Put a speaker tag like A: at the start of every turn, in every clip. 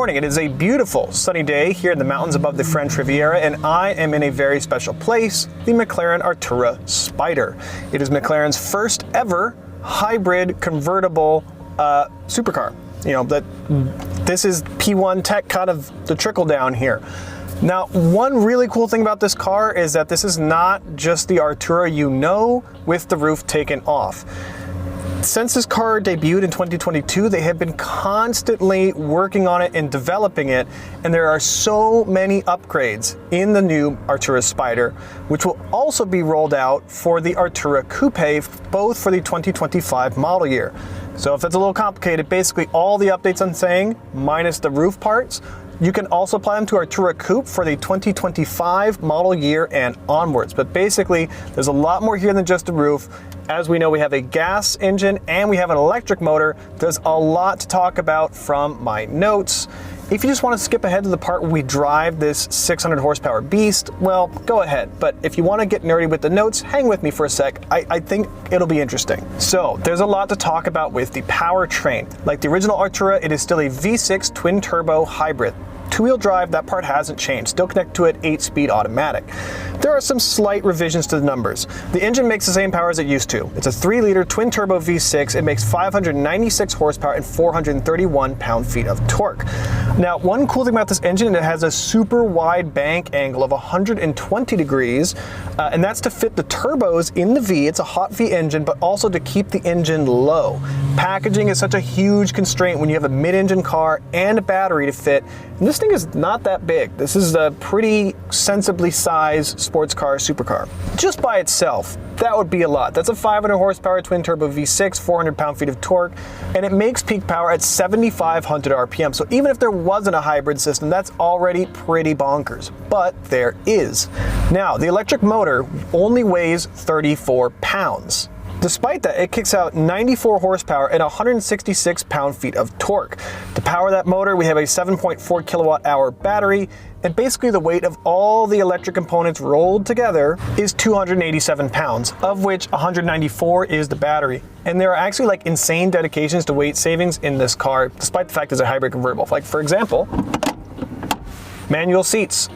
A: morning. It is a beautiful sunny day here in the mountains above the French Riviera, and I am in a very special place, the McLaren Artura Spider. It is McLaren's first ever hybrid convertible supercar. You know, this is P1 tech, kind of the trickle down here. Now, one really cool thing about this car is that this is not just the Artura you know with the roof taken off. Since this car debuted in 2022, they have been constantly working on it and developing it, and there are so many upgrades in the new Artura Spider, which will also be rolled out for the Artura Coupe, both for the 2025 model year. So if that's a little complicated, basically all the updates I'm saying, minus the roof parts, you can also apply them to Artura Coupe for the 2025 model year and onwards. But basically, there's a lot more here than just the roof. As we know, we have a gas engine and we have an electric motor. There's a lot to talk about from my notes. If you just want to skip ahead to the part where we drive this 600 horsepower beast, well, go ahead. But if you want to get nerdy with the notes, hang with me for a sec. I think it'll be interesting. So there's a lot to talk about with the powertrain. Like the original Artura, it is still a V6 twin turbo hybrid. Two-wheel drive, that part hasn't changed. Still connect to it 8-speed automatic. There are some slight revisions to the numbers. The engine makes the same power as it used to. It's a 3-liter twin-turbo V6. It makes 596 horsepower and 431 pound-feet of torque. Now, one cool thing about this engine, it has a super wide bank angle of 120 degrees, and that's to fit the turbos in the V. It's a hot V engine, but also to keep the engine low. Packaging is such a huge constraint when you have a mid-engine car and a battery to fit. And this thing is not that big. This is a pretty sensibly sized sports car, supercar. Just by itself, that would be a lot. That's a 500 horsepower twin turbo V6, 400 pound-feet of torque, and it makes peak power at 7,500 RPM. So even if there wasn't a hybrid system, that's already pretty bonkers. But there is. Now, the electric motor only weighs 34 pounds. Despite that, it kicks out 94 horsepower and 166 pound-feet of torque. To power that motor, we have a 7.4 kilowatt-hour battery, and basically the weight of all the electric components rolled together is 287 pounds, of which 194 is the battery. And there are actually like insane dedications to weight savings in this car, despite the fact it's a hybrid convertible. Like, for example, manual seats.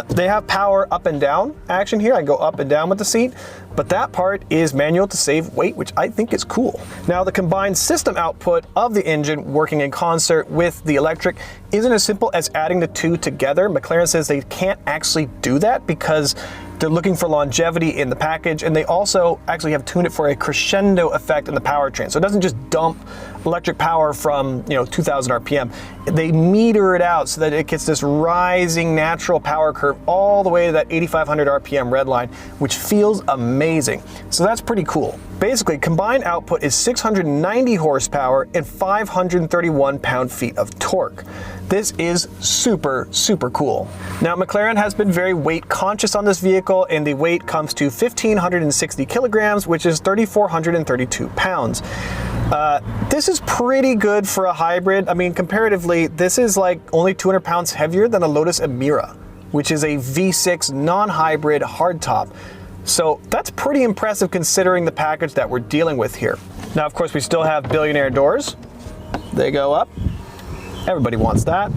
A: They have power up and down action here. I go up and down with the seat, but that part is manual to save weight, which I think is cool. Now, the combined system output of the engine working in concert with the electric isn't as simple as adding the two together. McLaren says they can't actually do that because they're looking for longevity in the package, and they also actually have tuned it for a crescendo effect in the powertrain. So it doesn't just dump electric power from 2,000 RPM. They meter it out so that it gets this rising natural power curve all the way to that 8,500 RPM red line, which feels amazing. So that's pretty cool. Basically, combined output is 690 horsepower and 531 pound-feet of torque. This is super, super cool. Now, McLaren has been very weight conscious on this vehicle, and the weight comes to 1,560 kilograms, which is 3,432 pounds. This is pretty good for a hybrid. I mean, comparatively, this is like only 200 pounds heavier than a Lotus Emira, which is a V6 non-hybrid hardtop. So that's pretty impressive considering the package that we're dealing with here. Now, of course, we still have billionaire doors. They go up. Everybody wants that.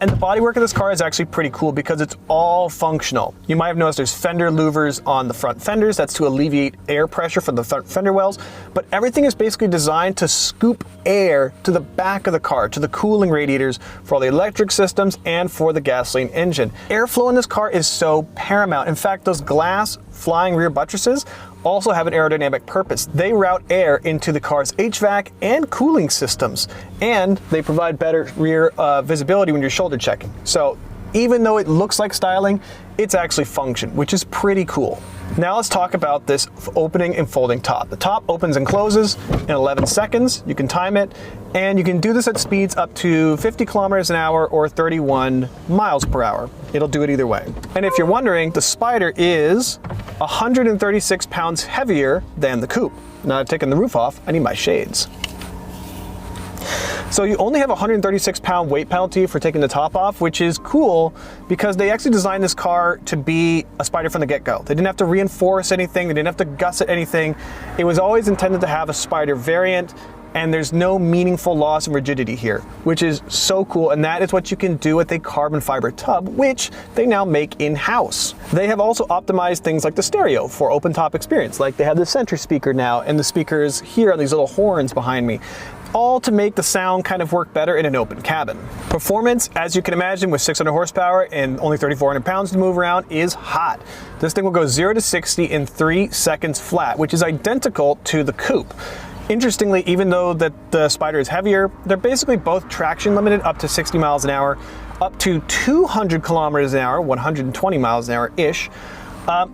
A: And the bodywork of this car is actually pretty cool because it's all functional. You might have noticed there's fender louvers on the front fenders. That's to alleviate air pressure from the front fender wells. But everything is basically designed to scoop air to the back of the car, to the cooling radiators for all the electric systems and for the gasoline engine. Airflow in this car is so paramount. In fact, those glass flying rear buttresses also have an aerodynamic purpose. They route air into the car's HVAC and cooling systems, and they provide better rear visibility when you're shoulder checking. So even though it looks like styling, it's actually function, which is pretty cool. Now let's talk about this opening and folding top. The top opens and closes in 11 seconds. You can time it, and you can do this at speeds up to 50 kilometers an hour or 31 miles per hour. It'll do it either way. And if you're wondering, the Spider is 136 pounds heavier than the Coupe. Now I've taken the roof off, I need my shades. So you only have a 136 pound weight penalty for taking the top off, which is cool because they actually designed this car to be a Spider from the get-go. They didn't have to reinforce anything, they didn't have to gusset anything. It was always intended to have a Spider variant, and there's no meaningful loss in rigidity here, which is so cool, and that is what you can do with a carbon fiber tub, which they now make in-house. They have also optimized things like the stereo for open top experience, like they have the center speaker now, and the speakers here on these little horns behind me, all to make the sound kind of work better in an open cabin. Performance, as you can imagine, with 600 horsepower and only 3,400 pounds to move around, is hot. This thing will go 0 to 60 in 3 seconds flat, which is identical to the coupe. Interestingly, even though that the Spider is heavier, they're basically both traction limited up to 60 miles an hour, up to 200 kilometers an hour, 120 miles an hour-ish.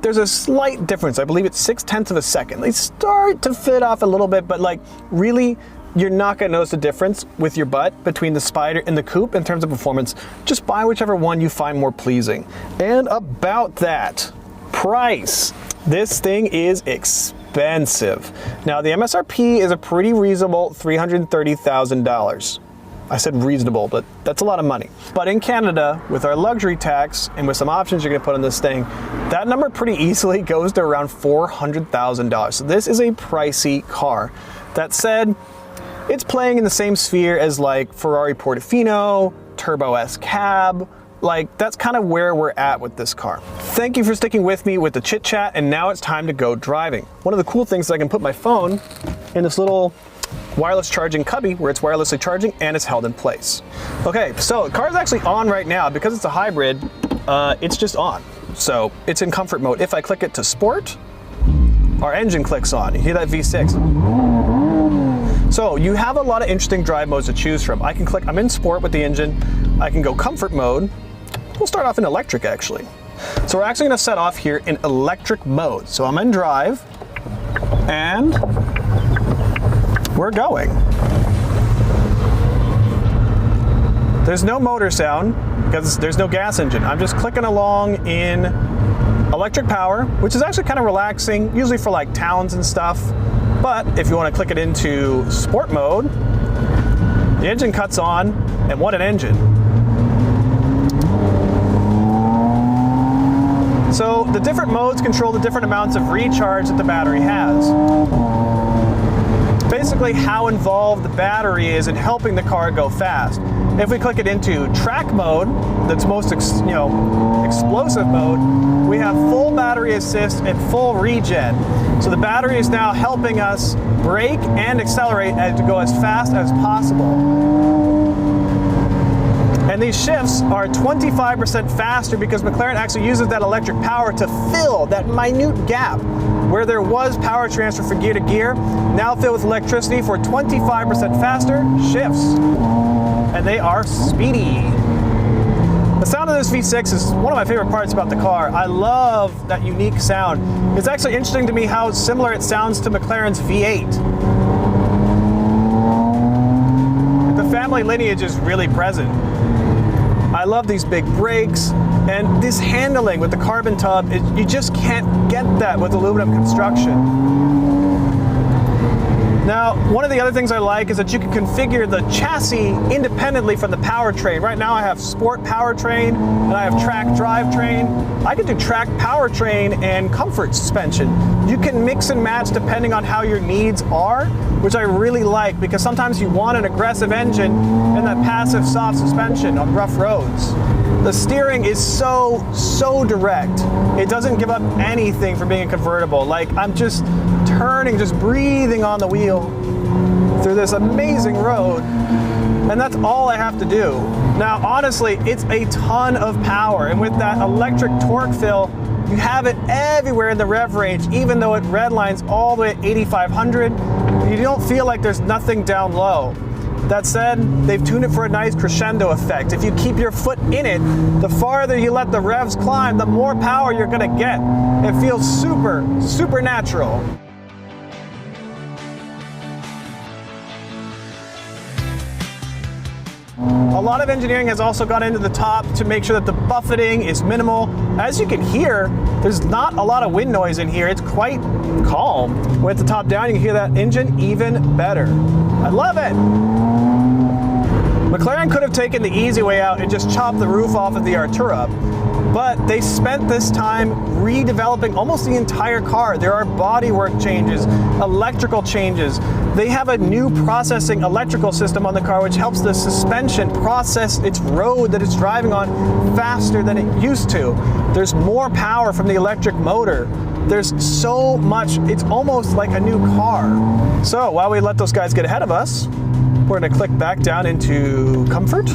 A: There's a slight difference. I believe it's 0.6 of a second. They start to fit off a little bit, but like really, you're not gonna notice the difference with your butt between the Spider and the coupe in terms of performance. Just buy whichever one you find more pleasing. And about that, price. This thing is expensive. Now the MSRP is a pretty reasonable $330,000. I said reasonable, but that's a lot of money. But in Canada, with our luxury tax and with some options you're gonna put on this thing, that number pretty easily goes to around $400,000. So this is a pricey car. That said, it's playing in the same sphere as like Ferrari Portofino, Turbo S Cab. Like, that's kind of where we're at with this car. Thank you for sticking with me with the chit chat, and now it's time to go driving. One of the cool things is I can put my phone in this little wireless charging cubby where it's wirelessly charging and it's held in place. Okay, so the car is actually on right now. Because it's a hybrid, it's just on. So it's in comfort mode. If I click it to sport, our engine clicks on. You hear that V6? So you have a lot of interesting drive modes to choose from. I can click, I'm in sport with the engine. I can go comfort mode. We'll start off in electric actually. So we're actually gonna set off here in electric mode. So I'm in drive and we're going. There's no motor sound because there's no gas engine. I'm just clicking along in electric power, which is actually kind of relaxing, usually for like towns and stuff. But if you want to click it into sport mode, the engine cuts on, and what an engine. So the different modes control the different amounts of recharge that the battery has. Basically how involved the battery is in helping the car go fast. If we click it into track mode, that's most explosive mode, we have full battery assist and full regen. So the battery is now helping us brake and accelerate and to go as fast as possible. And these shifts are 25% faster because McLaren actually uses that electric power to fill that minute gap where there was power transfer from gear to gear, now filled with electricity for 25% faster shifts. And they are speedy. The sound of this V6 is one of my favorite parts about the car. I love that unique sound. It's actually interesting to me how similar it sounds to McLaren's V8. The family lineage is really present. I love these big brakes, and this handling with the carbon tub, you just can't get that with aluminum construction. Now, one of the other things I like is that you can configure the chassis independently from the powertrain. Right now I have sport powertrain and I have track drivetrain. I can do track powertrain and comfort suspension. You can mix and match depending on how your needs are, which I really like because sometimes you want an aggressive engine and that passive soft suspension on rough roads. The steering is so direct. It doesn't give up anything for being a convertible. Like, I'm just turning, just breathing on the wheel through this amazing road, and that's all I have to do. Now, honestly, it's a ton of power, and with that electric torque fill, you have it everywhere in the rev range, even though it redlines all the way at 8,500. You don't feel like there's nothing down low. That said, they've tuned it for a nice crescendo effect. If you keep your foot in it, the farther you let the revs climb, the more power you're gonna get. It feels super natural. A lot of engineering has also gone into the top to make sure that the buffeting is minimal. As you can hear, there's not a lot of wind noise in here. It's quite calm. With the top down, you can hear that engine even better. I love it. McLaren could have taken the easy way out and just chopped the roof off of the Artura, But they spent this time redeveloping almost the entire car. There are bodywork changes, electrical changes. They have a new processing electrical system on the car which helps the suspension process its road that it's driving on faster than it used to. There's more power from the electric motor. There's so much, it's almost like a new car. So while we let those guys get ahead of us, we're gonna click back down into comfort.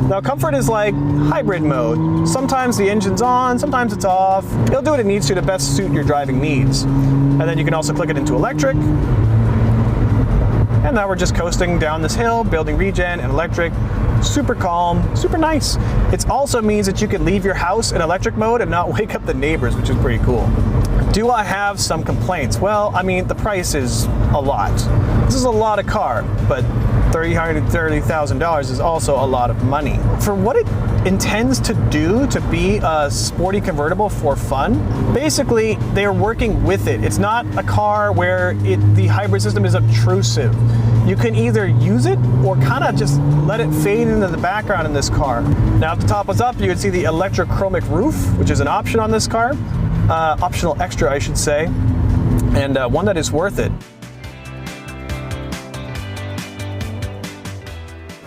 A: Now comfort is like hybrid mode. Sometimes the engine's on, sometimes it's off. It'll do what it needs to best suit your driving needs. And then you can also click it into electric. And now we're just coasting down this hill, building regen and electric. Super calm, super nice. It also means that you can leave your house in electric mode and not wake up the neighbors, which is pretty cool. Do I have some complaints? Well, I mean, the price is a lot. This is a lot of car, but $330,000 is also a lot of money. For what it intends to do to be a sporty convertible for fun, basically they're working with it. It's not a car where the hybrid system is obtrusive. You can either use it or kind of just let it fade into the background in this car. Now if the top was up, you would see the electrochromic roof, which is an option on this car. Optional extra, I should say, and one that is worth it.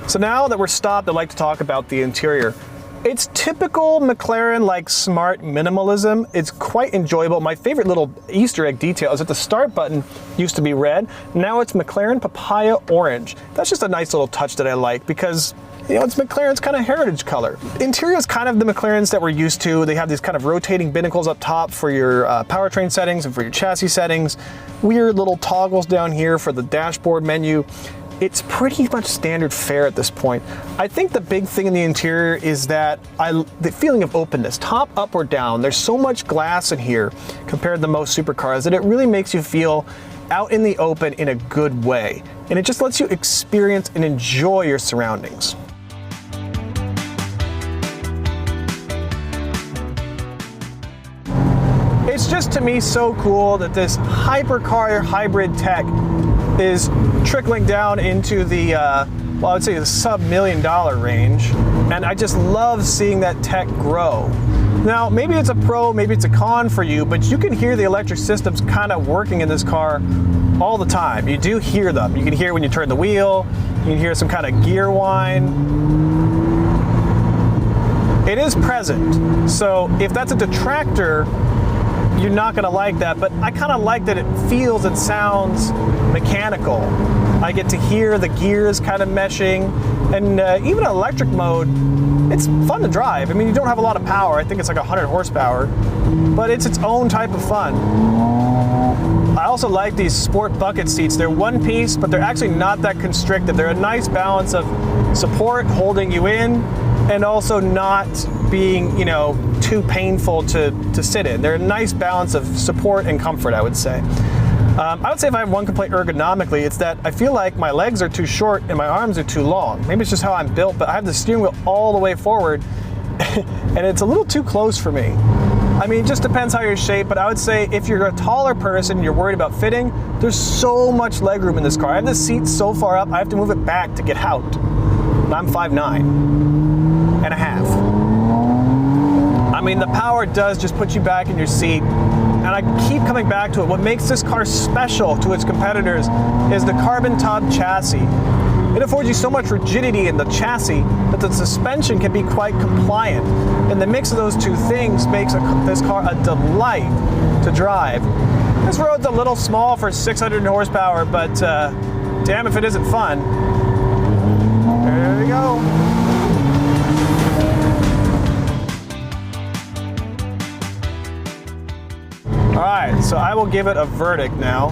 A: So now that we're stopped, I'd like to talk about the interior. It's typical McLaren, like smart minimalism. It's quite enjoyable. My favorite little Easter egg detail is that the start button used to be red. Now it's McLaren papaya orange. That's just a nice little touch that I like because, you know, it's McLaren's kind of heritage color. Interior is kind of the McLarens that we're used to. They have these kind of rotating binnacles up top for your powertrain settings and for your chassis settings. Weird little toggles down here for the dashboard menu. It's pretty much standard fare at this point. I think the big thing in the interior is that the feeling of openness, top, up, or down. There's so much glass in here compared to most supercars that it really makes you feel out in the open in a good way. And it just lets you experience and enjoy your surroundings. It's just to me so cool that this hypercar hybrid tech is trickling down into the, well, I would say the sub-$1 million range. And I just love seeing that tech grow. Now, maybe it's a pro, maybe it's a con for you, but you can hear the electric systems kind of working in this car all the time. You do hear them. You can hear when you turn the wheel, you can hear some kind of gear whine. It is present. So if that's a detractor, you're not gonna like that, but I kind of like that it feels and sounds mechanical. I get to hear the gears kind of meshing, and even in electric mode, it's fun to drive. I mean, you don't have a lot of power. I think it's like 100 horsepower, but it's its own type of fun. I also like these sport bucket seats. They're one piece, but they're actually not that constrictive. They're a nice balance of support, holding you in, and also not being, you know, too painful to sit in. They're a nice balance of support and comfort, I would say. I would say if I have one complaint ergonomically, it's that I feel like my legs are too short and my arms are too long. Maybe it's just how I'm built, but I have the steering wheel all the way forward and it's a little too close for me. I mean, it just depends how you're shaped, but I would say if you're a taller person and you're worried about fitting, there's so much legroom in this car. I have the seat so far up, I have to move it back to get out. And I'm 5'9" and a half. I mean, the power does just put you back in your seat, and I keep coming back to it. What makes this car special to its competitors is the carbon top chassis. It affords you so much rigidity in the chassis that the suspension can be quite compliant. And the mix of those two things makes this car a delight to drive. This road's a little small for 600 horsepower, but damn if it isn't fun. There we go. All right, so I will give it a verdict now.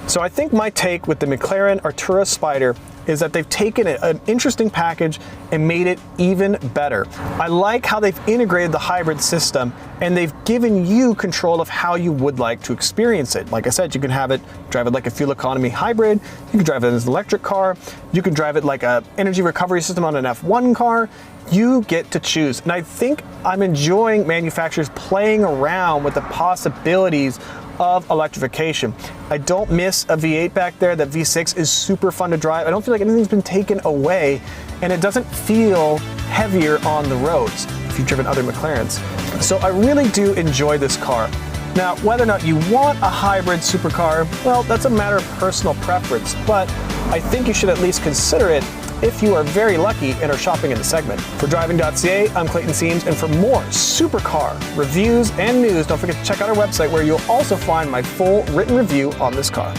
A: So I think my take with the McLaren Artura Spider is that they've taken an interesting package and made it even better. I like how they've integrated the hybrid system and they've given you control of how you would like to experience it. Like I said, you can drive it like a fuel economy hybrid, you can drive it as an electric car, you can drive it like an energy recovery system on an F1 car. You get to choose. And I think I'm enjoying manufacturers playing around with the possibilities of electrification. I don't miss a V8 back there. That V6 is super fun to drive. I don't feel like anything's been taken away. and it doesn't feel heavier on the roads if you've driven other McLarens. So I really do enjoy this car. Now, whether or not you want a hybrid supercar, well, that's a matter of personal preference, but I think you should at least consider it if you are very lucky and are shopping in the segment. For Driving.ca, I'm Clayton Seams, and for more supercar reviews and news, don't forget to check out our website where you'll also find my full written review on this car.